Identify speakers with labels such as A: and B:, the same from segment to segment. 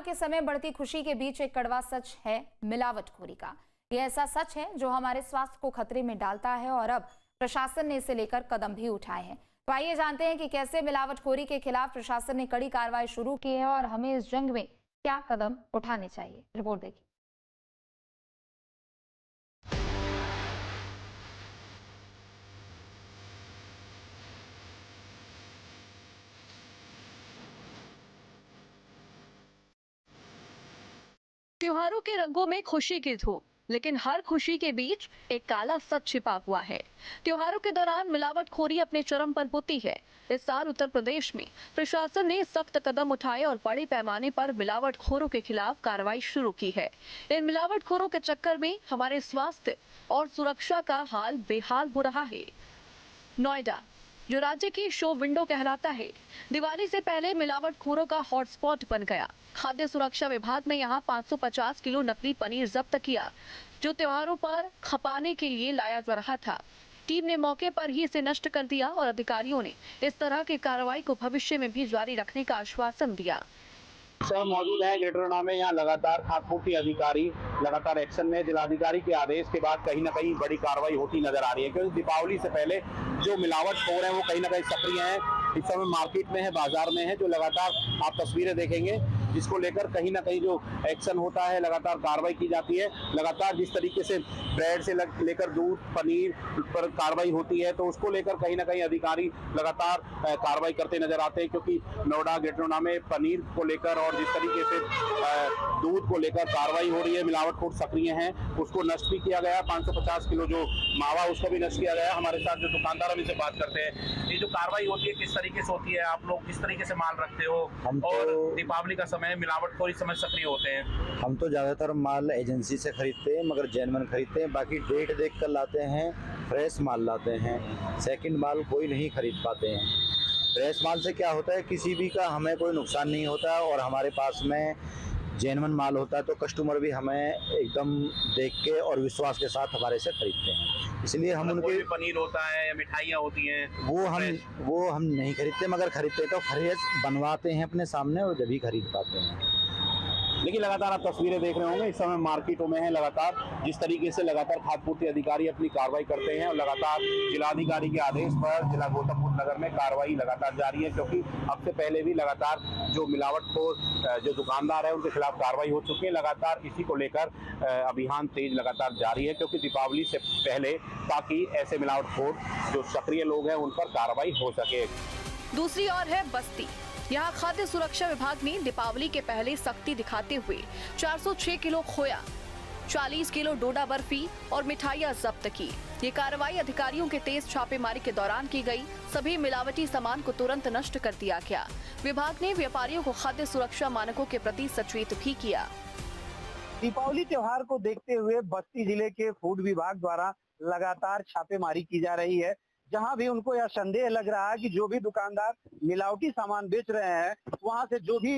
A: के समय बढ़ती खुशी के बीच एक कड़वा सच है मिलावटखोरी का। यह ऐसा सच है जो हमारे स्वास्थ्य को खतरे में डालता है और अब प्रशासन ने इसे लेकर कदम भी उठाए हैं। तो आइए जानते हैं कि कैसे मिलावटखोरी के खिलाफ प्रशासन ने कड़ी कार्रवाई शुरू की है और हमें इस जंग में क्या कदम उठाने चाहिए। रिपोर्ट देखिए।
B: त्योहारों के रंगों में खुशी की धूप, लेकिन हर खुशी के बीच एक काला सच छिपा हुआ है। त्योहारों के दौरान मिलावटखोरी अपने चरम पर होती है। इस साल उत्तर प्रदेश में प्रशासन ने सख्त कदम उठाए और बड़े पैमाने पर मिलावटखोरों के खिलाफ कार्रवाई शुरू की है। इन मिलावटखोरों के चक्कर में हमारे स्वास्थ्य और सुरक्षा का हाल बेहाल हो रहा है। नोएडा, जो राज्य की शो विंडो कहलाता है, दिवाली से पहले मिलावटखोरों का हॉटस्पॉट बन गया। खाद्य सुरक्षा विभाग ने यहां 550 किलो नकली पनीर जब्त किया, जो त्योहारों पर खपाने के लिए लाया जा रहा था। टीम ने मौके पर ही इसे नष्ट कर दिया और अधिकारियों ने इस तरह की कार्रवाई को भविष्य में भी जारी रखने का आश्वासन दिया।
C: सब मौजूद हैं ग्रेटर नोएडा में। यहाँ लगातार खाद्य पूर्ति अधिकारी लगातार एक्शन में। जिलाधिकारी के आदेश के बाद कहीं ना कहीं बड़ी कार्रवाई होती नजर आ रही है, क्योंकि दीपावली से पहले जो मिलावटखोर हैं वो कहीं ना कहीं सक्रिय हैं। इस समय मार्केट में है, बाजार में है, जो लगातार आप तस्वीरें देखेंगे, जिसको लेकर कहीं ना कहीं जो एक्शन होता है, लगातार कार्रवाई की जाती है। लगातार जिस तरीके से ब्रेड से लेकर दूध, पनीर पर कार्रवाई होती है, तो उसको लेकर कहीं ना कहीं अधिकारी लगातार कार्रवाई करते नजर आते हैं, क्योंकि नोएडा ग्रेटर नोएडा में पनीर को लेकर और जिस तरीके से दूध को लेकर कार्रवाई हो रही है, मिलावटखोर सक्रिय हैं, उसको नष्ट भी किया गया। 550 किलो जो मावा, उसको भी नष्ट किया गया। हमारे साथ जो दुकानदार हम इनसे बात करते हैं, ये जो कार्रवाई होती है किस तरीके से होती है, आप लोग किस तरीके से माल रखते हो? और दीपावली का समय मिलावटखोरी समय सक्रिय होते हैं।
D: हम तो ज़्यादातर माल एजेंसी से खरीदते हैं, मगर जेन्युइन खरीदते हैं। बाकी डेट देख कर लाते हैं, फ्रेश माल लाते हैं। सेकंड माल कोई नहीं खरीद पाते हैं। फ्रेश माल से क्या होता है, किसी भी का हमें कोई नुकसान नहीं होता और हमारे पास में जेन्युइन माल होता है, तो कस्टमर भी हमें एकदम देख के और विश्वास के साथ हमारे से खरीदते हैं। इसलिए हम उनके
C: पनीर होता है या मिठाइयाँ होती हैं,
D: वो हम नहीं खरीदते, मगर खरीदते तो फ्रेश बनवाते हैं अपने सामने और जब ही खरीद पाते हैं।
C: लेकिन लगातार आप तस्वीरें देख रहे होंगे, इस समय मार्केटों में है, लगातार जिस तरीके से लगातार खाद्य पूर्ति अधिकारी अपनी कार्रवाई करते हैं और लगातार जिलाधिकारी के आदेश पर जिला गौतम बुद्ध नगर में कार्रवाई लगातार जारी है, क्योंकि अब से पहले भी लगातार जो मिलावटखोर जो दुकानदार है उनके खिलाफ कार्रवाई हो चुकी है। लगातार इसी को लेकर अभियान तेज लगातार जारी है, क्योंकि दीपावली से पहले ताकि ऐसे मिलावटखोर जो सक्रिय लोग हैं उन पर कार्रवाई हो सके।
B: दूसरी ओर है बस्ती। यहाँ खाद्य सुरक्षा विभाग ने दीपावली के पहले सख्ती दिखाते हुए 406 किलो खोया, 40 किलो डोडा बर्फी और मिठाइयाँ जब्त की। ये कार्रवाई अधिकारियों के तेज छापेमारी के दौरान की गई। सभी मिलावटी सामान को तुरंत नष्ट कर दिया गया। विभाग ने व्यापारियों को खाद्य सुरक्षा मानकों के प्रति सचेत भी किया।
E: दीपावली त्योहार को देखते हुए बस्ती जिले के फूड विभाग द्वारा लगातार छापेमारी की जा रही है। जहां भी उनको यह संदेह लग रहा है कि जो भी दुकानदार मिलावटी सामान बेच रहे हैं, वहां से जो भी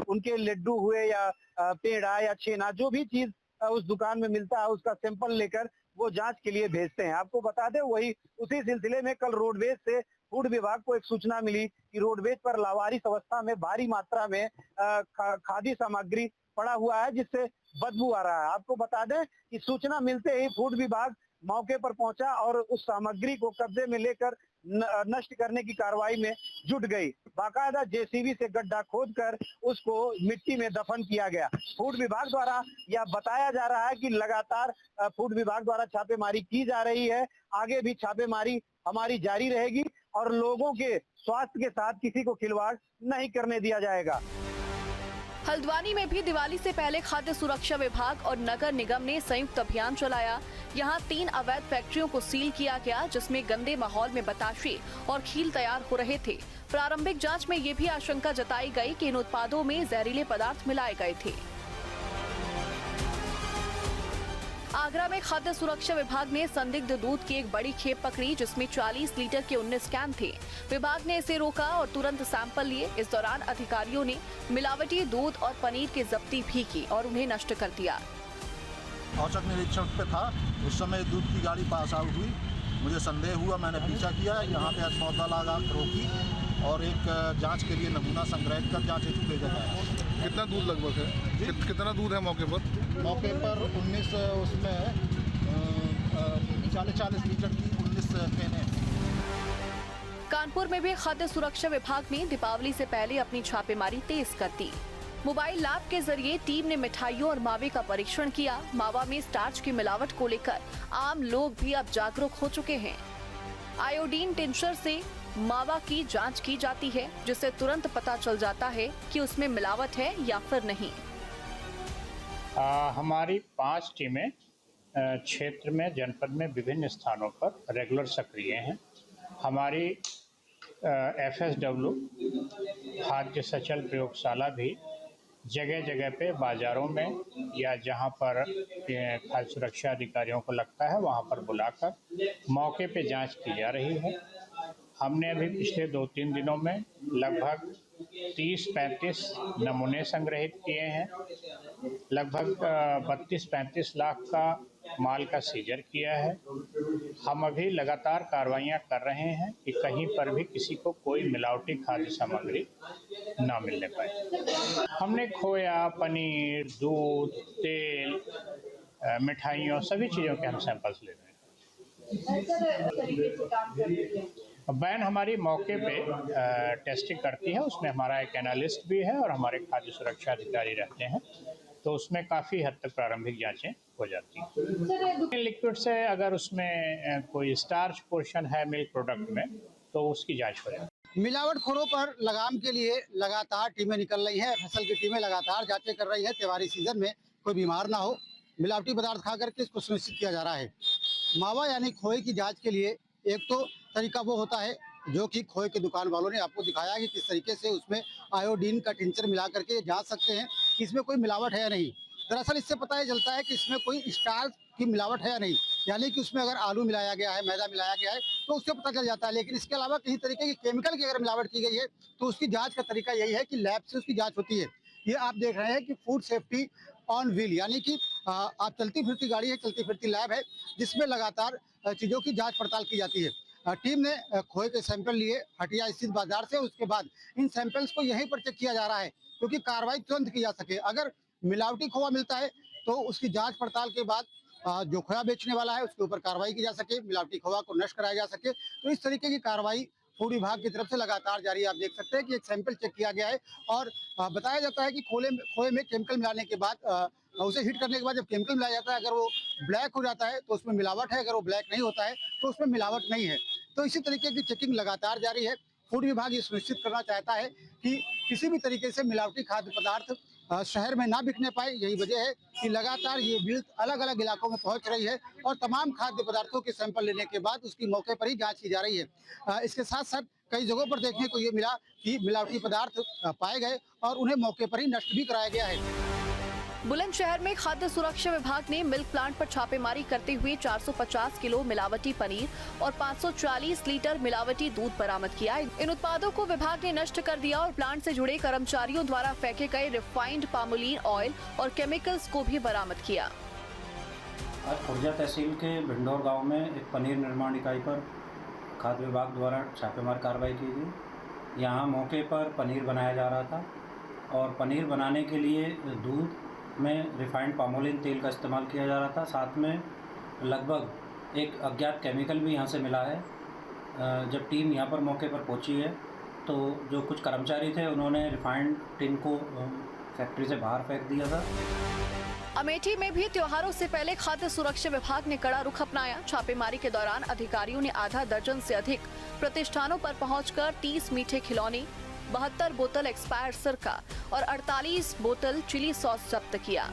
E: उनके लड्डू हुए या पेड़ा या छेना, जो भी चीज उस दुकान में मिलता है, उसका सैंपल लेकर वो जांच के लिए भेजते हैं। आपको बता दें, वही उसी सिलसिले में कल रोडवेज से फूड विभाग को एक सूचना मिली कि रोडवेज पर लावारिस अवस्था में भारी मात्रा में खाद्य सामग्री पड़ा हुआ है, जिससे बदबू आ रहा है। आपको बता दें कि सूचना मिलते ही फूड विभाग मौके पर पहुंचा और उस सामग्री को कब्जे में लेकर नष्ट करने की कार्रवाई में जुट गई। बाकायदा जेसीबी से गड्ढा खोदकर उसको मिट्टी में दफन किया गया। फूड विभाग द्वारा यह बताया जा रहा है कि लगातार फूड विभाग द्वारा छापेमारी की जा रही है। आगे भी छापेमारी हमारी जारी रहेगी और लोगों के स्वास्थ्य के साथ किसी को खिलवाड़ नहीं करने दिया जाएगा।
B: हल्द्वानी में भी दिवाली से पहले खाद्य सुरक्षा विभाग और नगर निगम ने संयुक्त अभियान चलाया। यहाँ 3 अवैध फैक्ट्रियों को सील किया गया, जिसमें गंदे माहौल में बताशे और खील तैयार हो रहे थे। प्रारंभिक जांच में ये भी आशंका जताई गई कि इन उत्पादों में जहरीले पदार्थ मिलाए गए थे। आगरा में खाद्य सुरक्षा विभाग ने संदिग्ध दूध की एक बड़ी खेप पकड़ी, जिसमें 40 लीटर के 19 कैन थे। विभाग ने इसे रोका और तुरंत सैंपल लिए। इस दौरान अधिकारियों ने मिलावटी दूध और पनीर की जब्ती भी की और उन्हें नष्ट कर दिया।
F: औचक निरीक्षण पे था, उस समय दूध की गाड़ी पास आउट हुई। मुझे संदेह हुआ, मैंने पीछा किया, यहाँ पे सौदा लगा रोकी और एक जांच के लिए नमूना संग्रहित कर जांच हेतु भेजा गया। कितना दूध लगभग है? कितना दूध है मौके पर? मौके पर 19 उसमें 40 लीटर की 19 कैनें।
B: कानपुर में भी खाद्य सुरक्षा विभाग ने दीपावली से पहले अपनी छापेमारी तेज कर दी। मोबाइल लैब के जरिए टीम ने मिठाइयों और मावे का परीक्षण किया। मावा में स्टार्च की मिलावट को लेकर आम लोग भी अब जागरूक हो चुके हैं। आयोडीन टिंचर से मावा की जांच की जाती है, जिससे तुरंत पता चल जाता है कि उसमें मिलावट है या फिर नहीं।
G: हमारी 5 टीमें क्षेत्र में, जनपद में विभिन्न स्थानों पर रेगुलर सक्रिय हैं। हमारी FSW खाद्य सचल प्रयोगशाला भी जगह जगह पे बाज़ारों में या जहां पर खाद्य सुरक्षा अधिकारियों को लगता है वहां पर बुलाकर मौके पे जांच की जा रही है। हमने अभी पिछले 2-3 दिनों में लगभग 30-35 नमूने संग्रहित किए हैं। लगभग 32-35 लाख का माल का सीजर किया है। हम अभी लगातार कार्रवाइयां कर रहे हैं कि कहीं पर भी किसी को कोई मिलावटी खाद्य सामग्री ना मिलने पाए। हमने खोया, पनीर, दूध, तेल, मिठाइयों, सभी चीज़ों के हम सैंपल्स ले रहे हैं। बैन हमारी मौके पे टेस्टिंग करती है, उसमें हमारा एक एनालिस्ट भी है और हमारे खाद्य सुरक्षा अधिकारी रहते हैं, तो उसमें काफ़ी हद तक प्रारंभिक जांचें हो जाती हैं। लिक्विड से अगर उसमें कोई स्टार्च पोर्शन है मिल्क प्रोडक्ट में तो उसकी जांच हो जाती है।
E: मिलावटखोरों पर लगाम के लिए लगातार टीमें निकल रही हैं। FSL की टीमें लगातार जांचें कर रही है। त्योहारी सीजन में कोई बीमार ना हो, मिलावटी पदार्थ खा करके इसको सुनिश्चित किया जा रहा है। मावा यानी खोए की जांच के लिए एक तो तरीका वो होता है जो कि खोए के दुकान वालों ने आपको दिखाया कि किस तरीके से उसमें आयोडीन का टिंचर मिला करके जांच सकते हैं कि इसमें कोई मिलावट है या नहीं। दरअसल इससे पता चलता है कि इसमें कोई स्टार्च की मिलावट है या नहीं, यानी कि उसमें अगर आलू मिलाया गया है, मैदा मिलाया गया है तो उससे पता चल जाता है। लेकिन इसके अलावा किसी तरीके की केमिकल की अगर मिलावट की गई है तो उसकी जाँच का तरीका यही है कि लैब से उसकी जाँच होती है। ये आप देख रहे हैं कि फूड सेफ्टी ऑन व्हील, यानी कि आप चलती फिरती गाड़ी है, चलती फिरती लैब है जिसमें लगातार चीज़ों की जांच पड़ताल की जाती है। टीम ने खोए के सैंपल लिए हटिया स्थित बाजार से। उसके बाद इन सैंपल्स को यहीं पर चेक किया जा रहा है क्योंकि कार्रवाई तुरंत की जा सके। अगर मिलावटी खोआ मिलता है तो उसकी जांच पड़ताल के बाद जो खोया बेचने वाला है उसके ऊपर कार्रवाई की जा सके, मिलावटी खोआ को नष्ट कराया जा सके। तो इस तरीके की कार्रवाई फूड विभाग की तरफ से लगातार जारी है। आप देख सकते हैं कि एक सैंपल चेक किया गया है और बताया जाता है कि खोए में केमिकल मिलाने के बाद, उसे हीट करने के बाद जब केमिकल मिलाया जाता है, अगर वो ब्लैक हो जाता है तो उसमें मिलावट है, अगर वो ब्लैक नहीं होता है तो उसमें मिलावट नहीं है। तो इसी तरीके की चेकिंग लगातार जारी है। फूड विभाग ये सुनिश्चित करना चाहता है कि किसी भी तरीके से मिलावटी खाद्य पदार्थ शहर में ना बिकने पाए। यही वजह है कि लगातार ये बिल्त अलग अलग इलाकों में पहुंच रही है और तमाम खाद्य पदार्थों के सैंपल लेने के बाद उसकी मौके पर ही जांच की जा रही है। इसके साथ साथ कई जगहों पर देखने को ये मिला कि मिलावटी पदार्थ पाए गए और उन्हें मौके पर ही नष्ट भी कराया गया है।
B: बुलंदशहर में खाद्य सुरक्षा विभाग ने मिल्क प्लांट पर छापेमारी करते हुए 450 किलो मिलावटी पनीर और 540 लीटर मिलावटी दूध बरामद किया। इन उत्पादों को विभाग ने नष्ट कर दिया और प्लांट से जुड़े कर्मचारियों द्वारा फेंके गए रिफाइंड पामोलिन ऑयल और केमिकल्स को भी बरामद किया।
H: आज खुर्जा तहसील के भिंडोर गांव में एक पनीर निर्माण इकाई पर खाद्य विभाग द्वारा छापेमार कार्रवाई की गई। यहाँ मौके पर पनीर बनाया जा रहा था और पनीर बनाने के लिए दूध में रिफाइंड पामोलिन तेल का इस्तेमाल किया जा रहा था। साथ में लगभग एक अज्ञात केमिकल भी यहाँ से मिला है। जब टीम यहाँ पर मौके पर पहुँची है तो जो कुछ कर्मचारी थे उन्होंने रिफाइंड टिन को फैक्ट्री से बाहर फेंक दिया था।
B: अमेठी में भी त्योहारों से पहले खाद्य सुरक्षा विभाग ने कड़ा रुख अपनाया। छापेमारी के दौरान अधिकारियों ने आधा दर्जन से अधिक प्रतिष्ठानों पर पहुंचकर 30 मीठे खिलौने, 72 बोतल एक्सपायर सिरका और 48 बोतल चिली सॉस जब्त किया।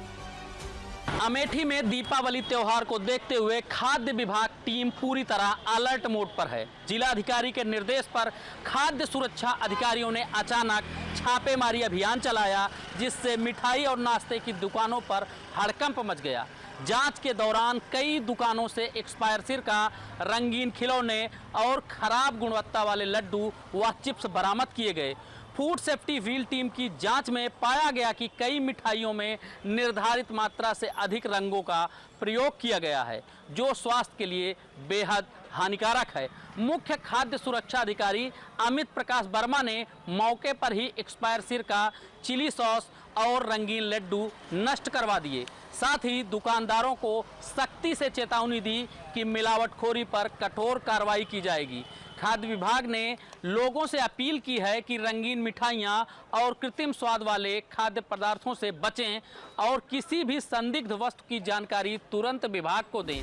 I: अमेठी में दीपावली त्योहार को देखते हुए खाद्य विभाग टीम पूरी तरह अलर्ट मोड पर है। जिलाधिकारी के निर्देश पर खाद्य सुरक्षा अधिकारियों ने अचानक छापेमारी अभियान चलाया, जिससे मिठाई और नाश्ते की दुकानों पर हड़कंप मच गया। जांच के दौरान कई दुकानों से एक्सपायर सिरका, रंगीन खिलौने और खराब गुणवत्ता वाले लड्डू व चिप्स बरामद किए गए। फूड सेफ्टी व्हील टीम की जांच में पाया गया कि कई मिठाइयों में निर्धारित मात्रा से अधिक रंगों का प्रयोग किया गया है, जो स्वास्थ्य के लिए बेहद हानिकारक है। मुख्य खाद्य सुरक्षा अधिकारी अमित प्रकाश वर्मा ने मौके पर ही एक्सपायर सिरका, चिली सॉस और रंगीन लड्डू नष्ट करवा दिए। साथ ही दुकानदारों को सख्ती से चेतावनी दी कि मिलावटखोरी पर कठोर कार्रवाई की जाएगी। खाद्य विभाग ने लोगों से अपील की है कि रंगीन मिठाइयां और कृत्रिम स्वाद वाले खाद्य पदार्थों से बचें और किसी भी संदिग्ध वस्तु की जानकारी तुरंत विभाग को दें।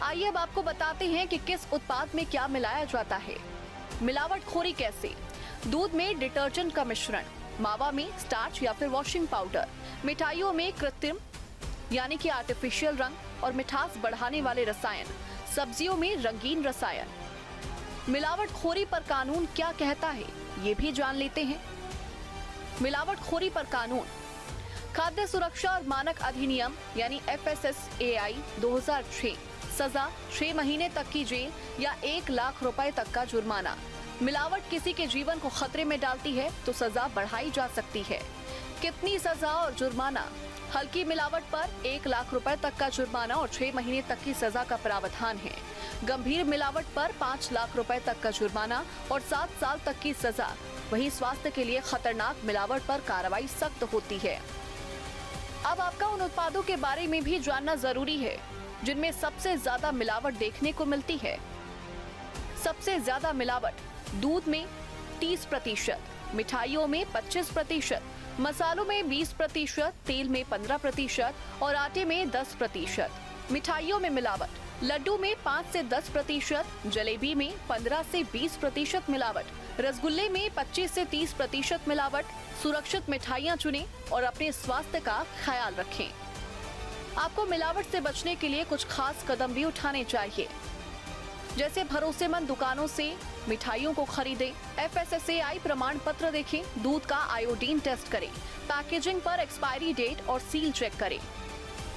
B: आइए अब आपको बताते हैं कि किस उत्पाद में क्या मिलाया जाता है। मिलावटखोरी कैसे? दूध में डिटर्जेंट का मिश्रण, मावा में स्टार्च या फिर वॉशिंग पाउडर, मिठाइयों में कृत्रिम यानी कि आर्टिफिशियल रंग और मिठास बढ़ाने वाले रसायन, सब्जियों में रंगीन रसायन। मिलावटखोरी पर कानून क्या कहता है, ये भी जान लेते हैं। मिलावटखोरी पर कानून। खाद्य सुरक्षा और मानक अधिनियम यानी FSSAI 2006, सजा 6 महीने तक की जेल या 1 लाख रुपए तक का जुर्माना। मिलावट किसी के जीवन को खतरे में डालती है तो सजा बढ़ाई जा सकती है। कितनी सजा और जुर्माना? हल्की मिलावट पर 1 लाख रुपए तक का जुर्माना और 6 महीने तक की सजा का प्रावधान है। गंभीर मिलावट पर 5 लाख रुपए तक का जुर्माना और 7 साल तक की सजा। वहीं स्वास्थ्य के लिए खतरनाक मिलावट पर कार्रवाई सख्त होती है। अब आपका उन उत्पादों के बारे में भी जानना जरूरी है जिनमें सबसे ज्यादा मिलावट देखने को मिलती है। सबसे ज्यादा मिलावट दूध में 30%, मिठाइयों में 25%, मसालों में 20%, तेल में 15% और आटे में 10%। मिठाइयों में मिलावट, लड्डू में 5 से 10%, जलेबी में 15 से 20% मिलावट, रसगुल्ले में 25 से 30% मिलावट। सुरक्षित मिठाइयाँ चुनें और अपने स्वास्थ्य का ख्याल रखें। आपको मिलावट से बचने के लिए कुछ खास कदम भी उठाने चाहिए, जैसे भरोसेमंद दुकानों से मिठाइयों को खरीदें, FSSAI प्रमाण पत्र देखें, दूध का आयोडीन टेस्ट करें, पैकेजिंग पर एक्सपायरी डेट और सील चेक करें।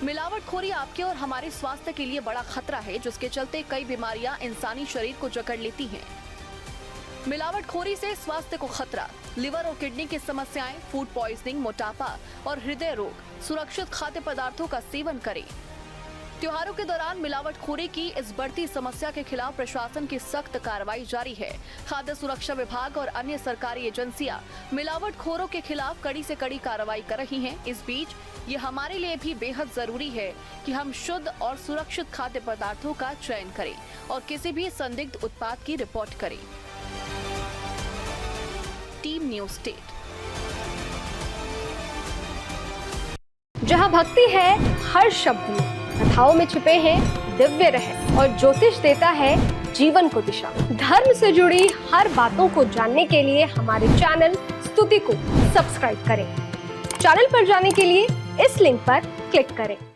B: मिलावटखोरी आपके और हमारे स्वास्थ्य के लिए बड़ा खतरा है, जिसके चलते कई बीमारियां इंसानी शरीर को जकड़ लेती हैं। मिलावटखोरी से स्वास्थ्य को खतरा, लिवर और किडनी की समस्याएं, फूड पॉइजनिंग, मोटापा और हृदय रोग। सुरक्षित खाद्य पदार्थों का सेवन करें। त्योहारों के दौरान मिलावटखोरी की इस बढ़ती समस्या के खिलाफ प्रशासन की सख्त कार्रवाई जारी है। खाद्य सुरक्षा विभाग और अन्य सरकारी एजेंसियां मिलावटखोरों के खिलाफ कड़ी से कड़ी कार्रवाई कर रही हैं। इस बीच ये हमारे लिए भी बेहद जरूरी है कि हम शुद्ध और सुरक्षित खाद्य पदार्थों का चयन करें और किसी भी संदिग्ध उत्पाद की रिपोर्ट करें। Team news state.
J: जहां भक्ति है हर शब्द में, कथाओं में छिपे हैं दिव्य रहस्य और ज्योतिष देता है जीवन को दिशा। धर्म से जुड़ी हर बातों को जानने के लिए हमारे चैनल स्तुति को सब्सक्राइब करें। चैनल पर जाने के लिए इस लिंक पर क्लिक करें।